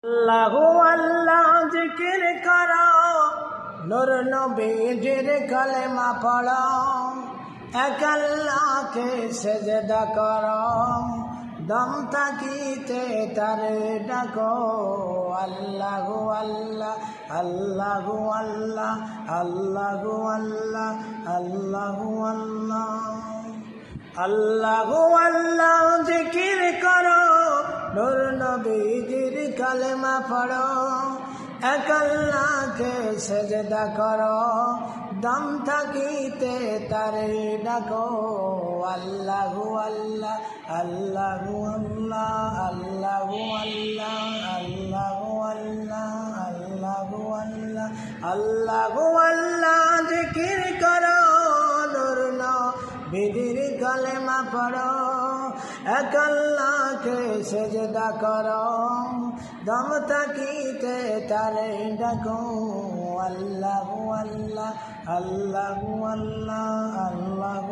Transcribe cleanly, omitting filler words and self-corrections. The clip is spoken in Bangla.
আল্লাহু আল্লাহ জিকির করো, নূর নবীজির কালেমা পড়ো, এক আল্লাহকে সেজদা করো, দম থাকিতে তারে ডাকো। আল্লাহু আল্লাহ আল্লাহু আল্লাহ আল্লাহু আল্লাহ আল্লাহু আল্লাহ। আল্লাহু আল্লাহ জিকির করো, নূর নবীজির কালেমা পড়ো, এক আল্লাহকে সেজদা করো, দম থাকিতে তারে ডাকো। আল্লাহু আল্লাহ আল্লাহু আল্লাহ আল্লাহু আল্লাহ আল্লাহু আল্লাহ আল্লাহু আল্লাহ আল্লাহু আল্লাহ জিকির করো, নূর নবীজির কালেমা পড়ো, এক আল্লাহকে সেজদা করো, দম থাকিতে তারে ডাকো। আল্লাহু আল্লাহ আল্লাহু আল্লাহ আল্লাহু